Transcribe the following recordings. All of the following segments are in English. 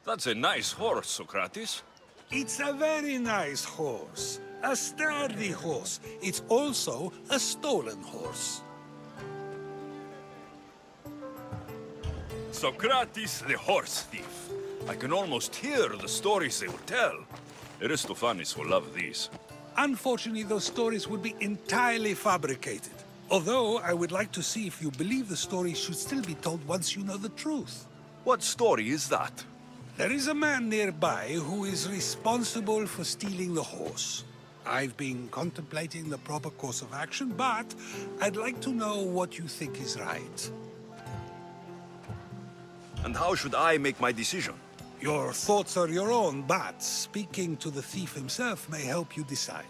That's a nice horse, Socrates. It's a very nice horse. A sturdy horse. It's also a stolen horse. Socrates the horse thief. I can almost hear the stories they will tell. Aristophanes will love these. Unfortunately, those stories would be entirely fabricated. Although, I would like to see if you believe the stories should still be told once you know the truth. What story is that? There is a man nearby who is responsible for stealing the horse. I've been contemplating the proper course of action, but I'd like to know what you think is right. And how should I make my decision? Your thoughts are your own, but speaking to the thief himself may help you decide.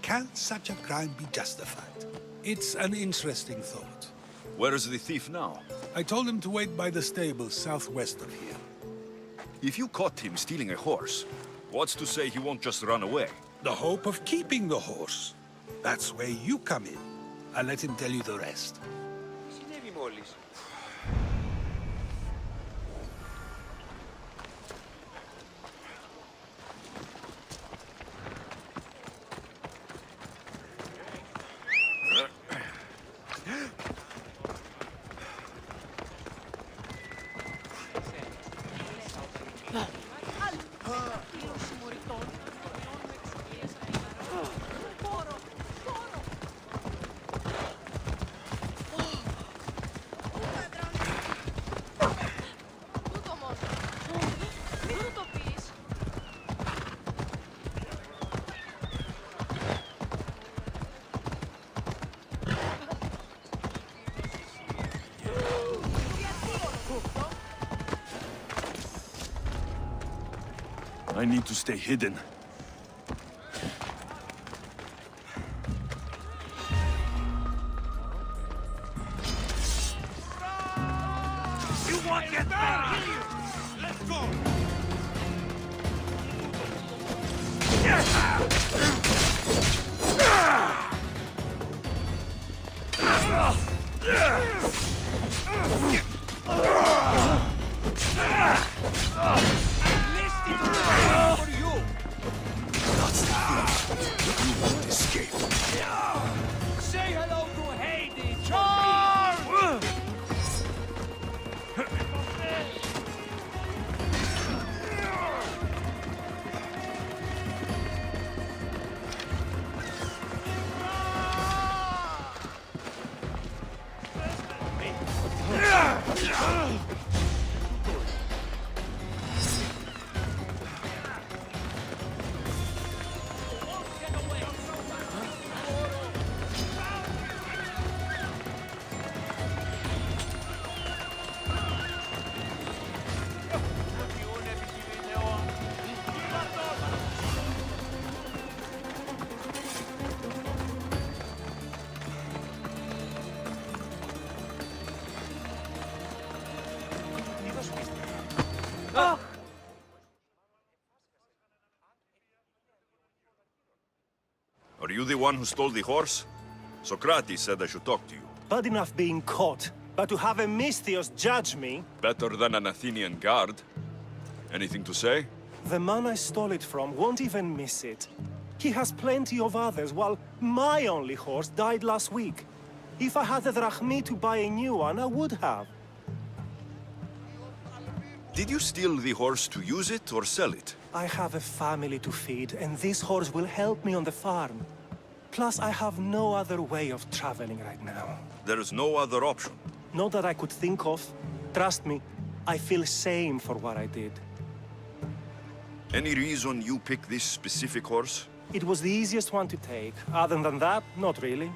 Can such a crime be justified? It's an interesting thought. Where is the thief now? I told him to wait by the stables southwest of here. If you caught him stealing a horse, what's to say he won't just run away? The hope of keeping the horse. That's where you come in. I'll let him tell you the rest. I need to stay hidden. You want get back? Let's go! Say hello to Hades! Charge! Are you the one who stole the horse? Socrates said I should talk to you. Bad enough being caught, but to have a Misthios judge me? Better than an Athenian guard. Anything to say? The man I stole it from won't even miss it. He has plenty of others, while my only horse died last week. If I had the drachmi to buy a new one, I would have. Did you steal the horse to use it or sell it? I have a family to feed, and this horse will help me on the farm. Plus, I have no other way of traveling right now. There is no other option. Not that I could think of. Trust me, I feel shame for what I did. Any reason you picked this specific horse? It was the easiest one to take. Other than that, not really.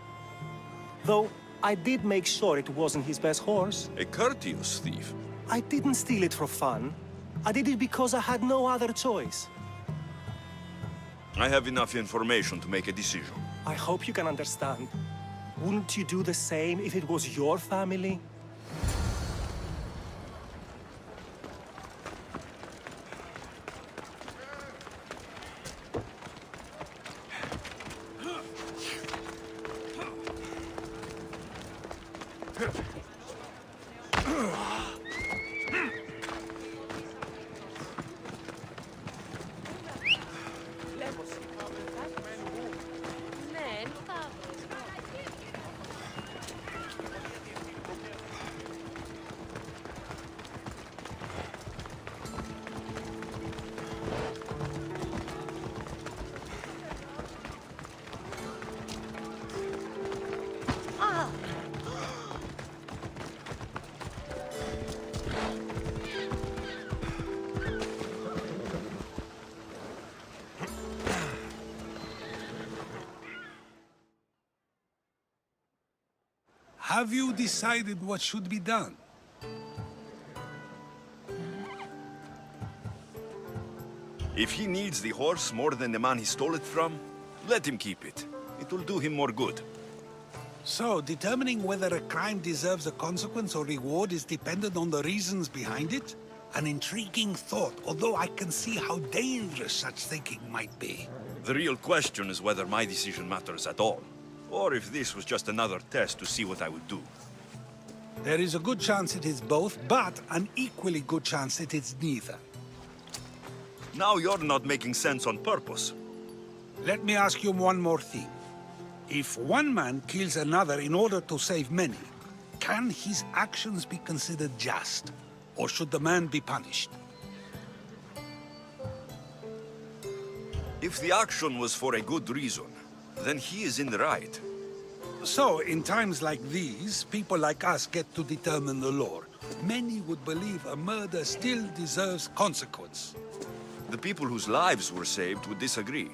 Though, I did make sure it wasn't his best horse. A courteous thief. I didn't steal it for fun. I did it because I had no other choice. I have enough information to make a decision. I hope you can understand. Wouldn't you do the same if it was your family? Have you decided what should be done? If he needs the horse more than the man he stole it from, let him keep it. It will do him more good. So, determining whether a crime deserves a consequence or reward is dependent on the reasons behind it? An intriguing thought, although I can see how dangerous such thinking might be. The real question is whether my decision matters at all, or if this was just another test to see what I would do. There is a good chance it is both, but an equally good chance it is neither. Now you're not making sense on purpose. Let me ask you one more thing. If one man kills another in order to save many, can his actions be considered just? Or should the man be punished? If the action was for a good reason, then he is in the right. So, in times like these, people like us get to determine the law. Many would believe a murder still deserves consequence. The people whose lives were saved would disagree.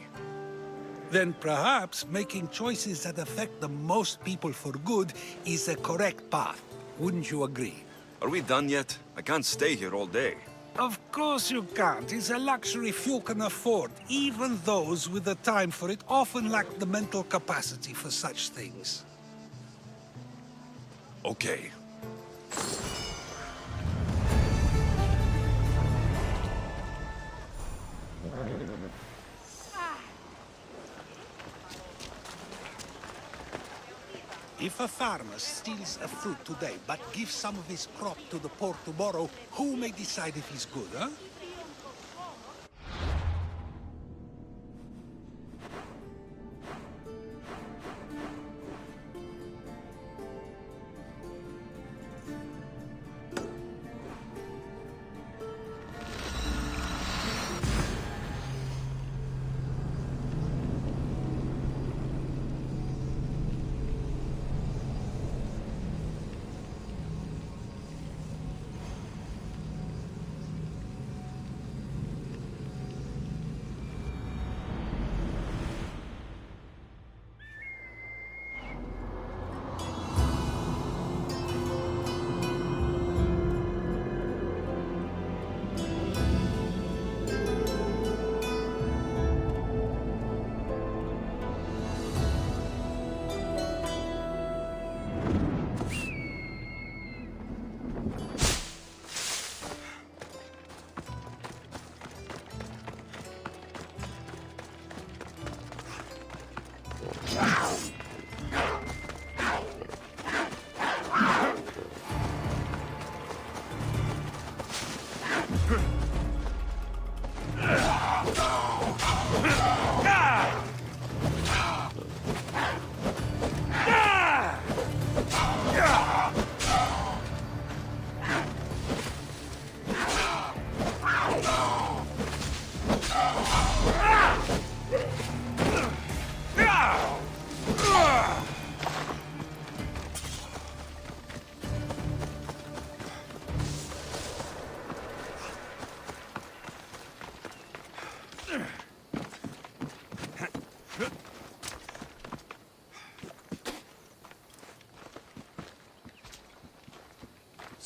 Then perhaps making choices that affect the most people for good is the correct path. Wouldn't you agree? Are we done yet? I can't stay here all day. Of course you can't. It's a luxury few can afford. Even those with the time for it often lack the mental capacity for such things. Okay. If a farmer steals a fruit today, but gives some of his crop to the poor tomorrow, who may decide if he's good, huh?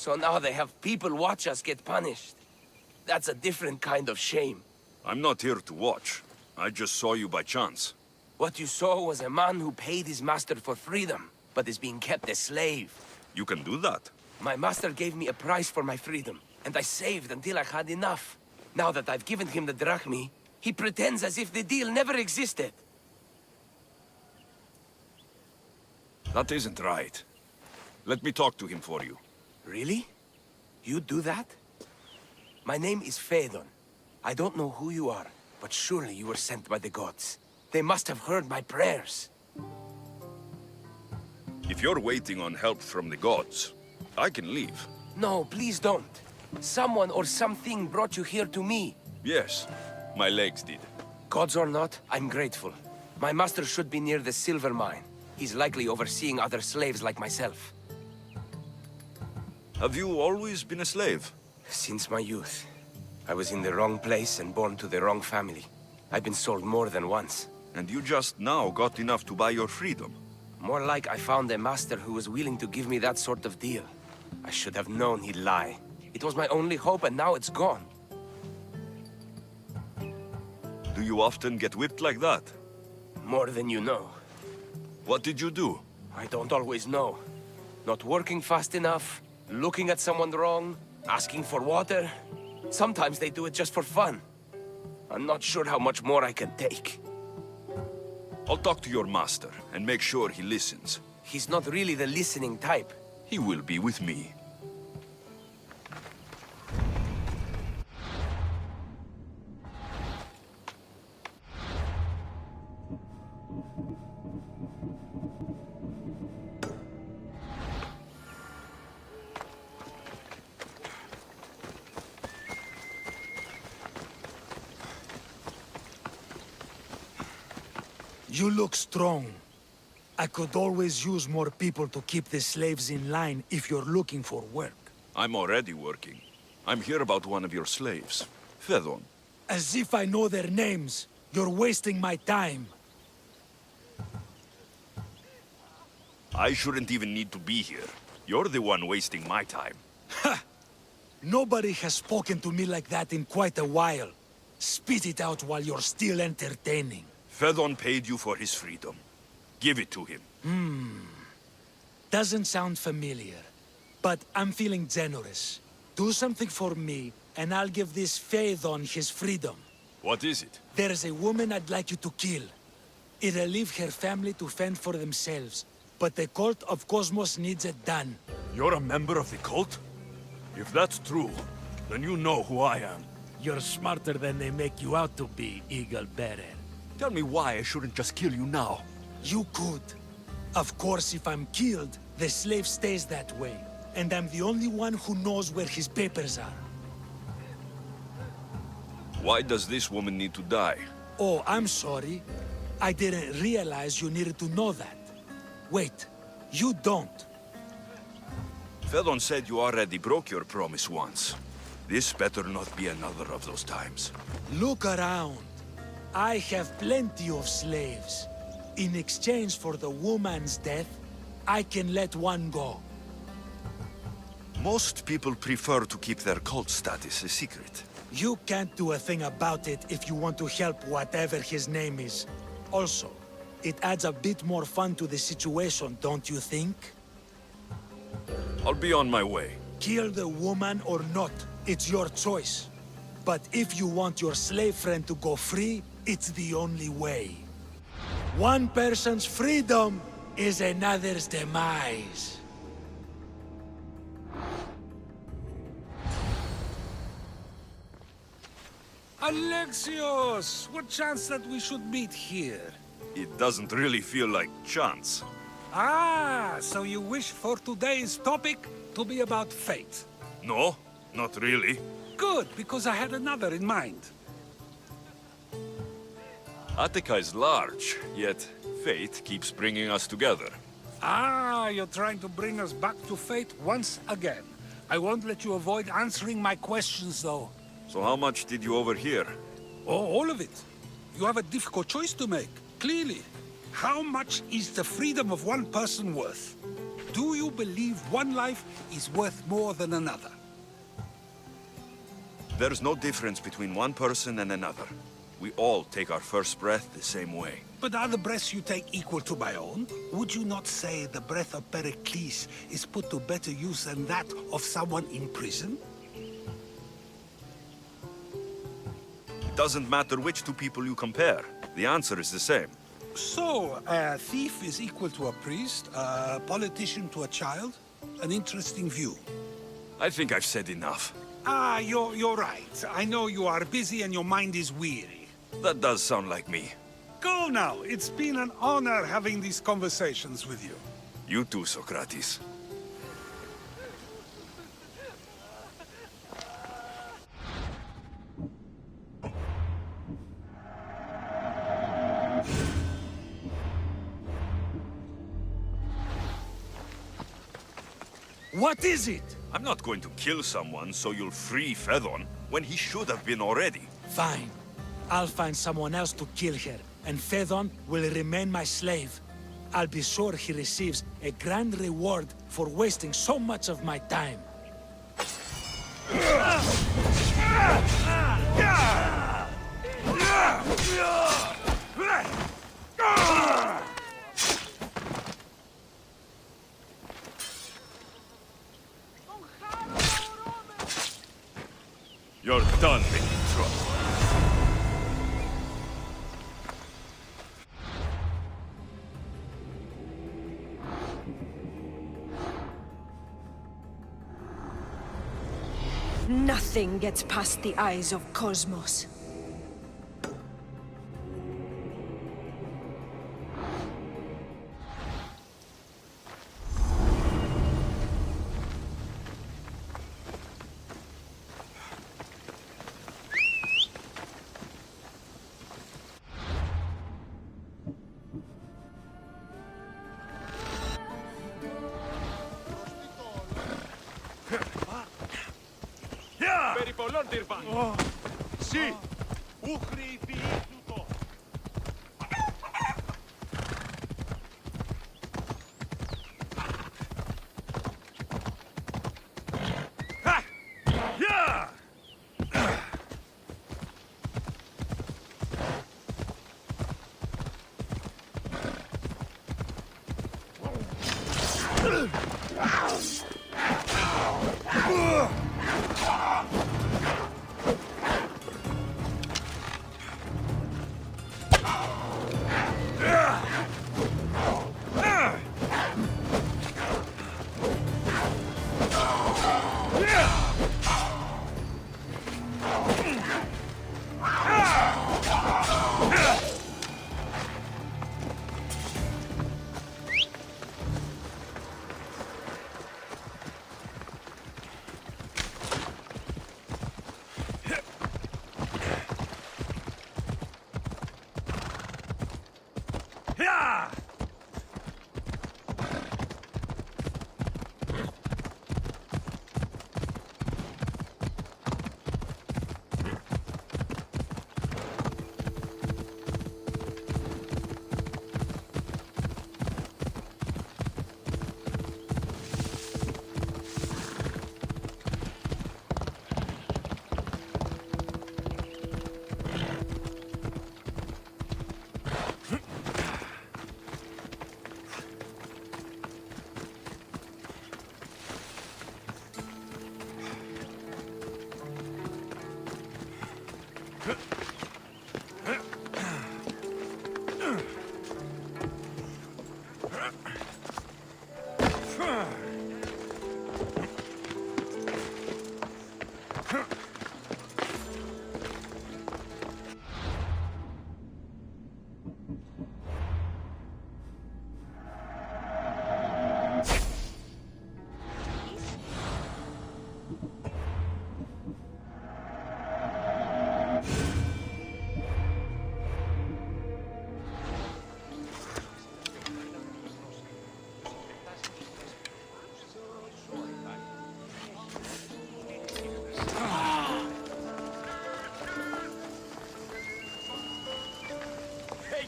So now they have people watch us get punished. That's a different kind of shame. I'm not here to watch. I just saw you by chance. What you saw was a man who paid his master for freedom, but is being kept a slave. You can do that. My master gave me a price for my freedom, and I saved until I had enough. Now that I've given him the drachmi, he pretends as if the deal never existed. That isn't right. Let me talk to him for you. Really? You do that? My name is Phaedon. I don't know who you are, but surely you were sent by the gods. They must have heard my prayers. If you're waiting on help from the gods, I can leave. No, please don't. Someone or something brought you here to me. Yes, my legs did. Gods or not, I'm grateful. My master should be near the silver mine. He's likely overseeing other slaves like myself. Have you always been a slave? Since my youth. I was in the wrong place and born to the wrong family. I've been sold more than once. And you just now got enough to buy your freedom. More like I found a master who was willing to give me that sort of deal. I should have known he'd lie. It was my only hope, and now it's gone. Do you often get whipped like that? More than you know. What did you do? I don't always know. Not working fast enough, looking at someone wrong, asking for water. Sometimes they do it just for fun. I'm not sure how much more I can take. I'll talk to your master and make sure he listens. He's not really the listening type. He will be with me. You look strong. I could always use more people to keep the slaves in line if you're looking for work. I'm already working. I'm here about one of your slaves, Phaedon. As if I know their names. You're wasting my time. I shouldn't even need to be here. You're the one wasting my time. Nobody has spoken to me like that in quite a while. Spit it out while you're still entertaining. Phaedon paid you for his freedom. Give it to him. Doesn't sound familiar. But I'm feeling generous. Do something for me, and I'll give this Phaedon his freedom. What is it? There's a woman I'd like you to kill. It'll leave her family to fend for themselves. But the cult of Cosmos needs it done. You're a member of the cult? If that's true, then you know who I am. You're smarter than they make you out to be, Eagle Bearer. Tell me why I shouldn't just kill you now. You could. Of course, if I'm killed, the slave stays that way. And I'm the only one who knows where his papers are. Why does this woman need to die? Oh, I'm sorry. I didn't realize you needed to know that. Wait, you don't. Phaedon said you already broke your promise once. This better not be another of those times. Look around. I have plenty of slaves. In exchange for the woman's death, I can let one go. Most people prefer to keep their cult status a secret. You can't do a thing about it if you want to help whatever his name is. Also, it adds a bit more fun to the situation, don't you think? I'll be on my way. Kill the woman or not, it's your choice. But if you want your slave friend to go free, it's the only way. One person's freedom is another's demise. Alexios! What chance that we should meet here? It doesn't really feel like chance. Ah, so you wish for today's topic to be about fate. No, not really. Good, because I had another in mind. Attica is large, yet fate keeps bringing us together. Ah, you're trying to bring us back to fate once again. I won't let you avoid answering my questions, though. So how much did you overhear? Oh, all of it. You have a difficult choice to make, clearly. How much is the freedom of one person worth? Do you believe one life is worth more than another? There's no difference between one person and another. We all take our first breath the same way. But are the breaths you take equal to my own? Would you not say the breath of Pericles is put to better use than that of someone in prison? It doesn't matter which two people you compare. The answer is the same. So, a thief is equal to a priest, a politician to a child? An interesting view. I think I've said enough. Ah, you're right. I know you are busy and your mind is weary. That does sound like me. Go now. It's been an honor having these conversations with you. You too, Socrates. What is it? I'm not going to kill someone so you'll free Phaedon, when he should have been already. Fine. I'll find someone else to kill her, and Phaedon will remain my slave. I'll be sure he receives a grand reward for wasting so much of my time. You're done making trouble. Nothing gets past the eyes of Cosmos. Περιπολών τυρπάν. Συ. Ούχρη ποιήτουτο.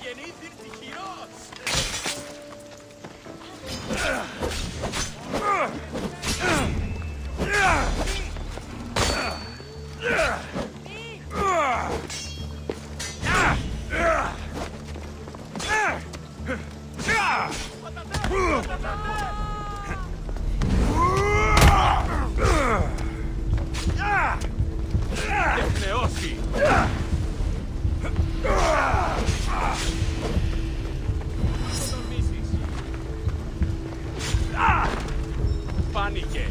Γεννήθην τυχερός. Έχουνε όσοι! Φάνηκε!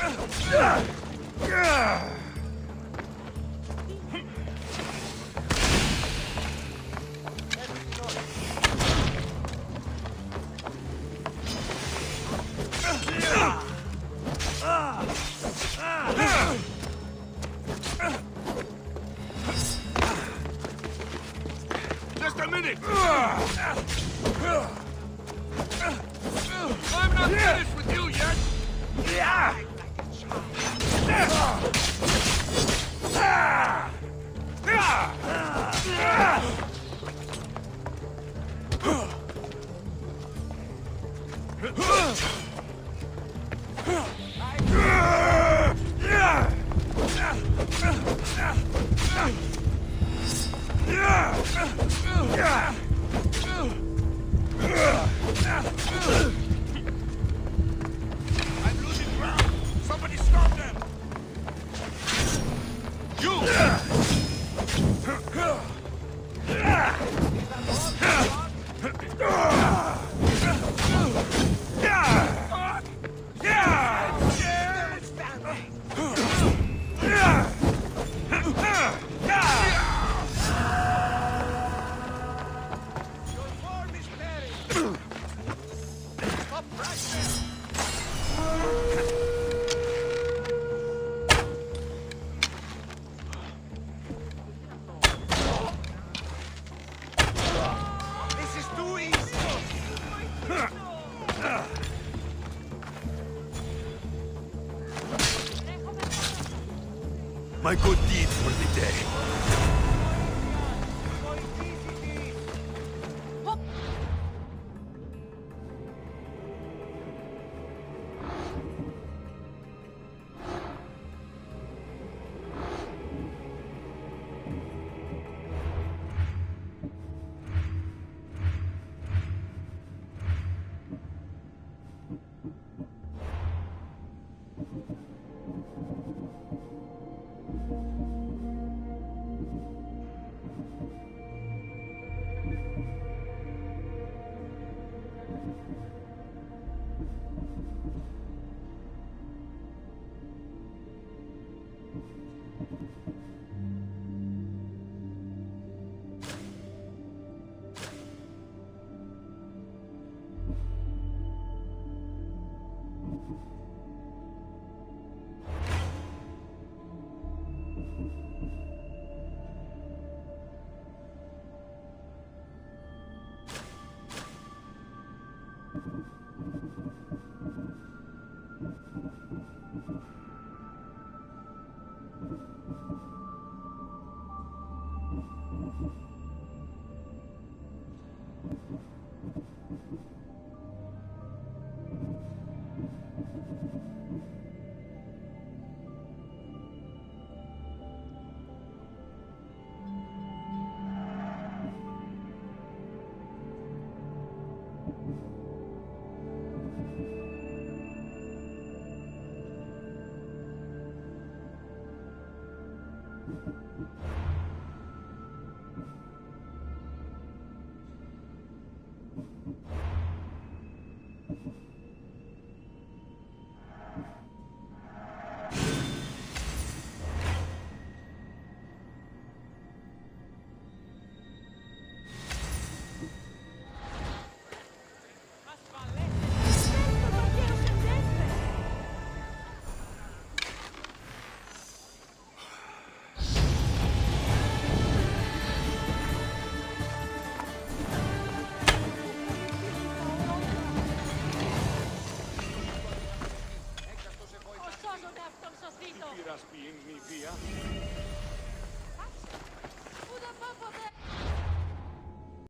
Just a minute! I'm not finished with you yet! I'm losing ground! Somebody stop them! You! Your form is buried! Stop right there! This is too easy! My good deed for the day.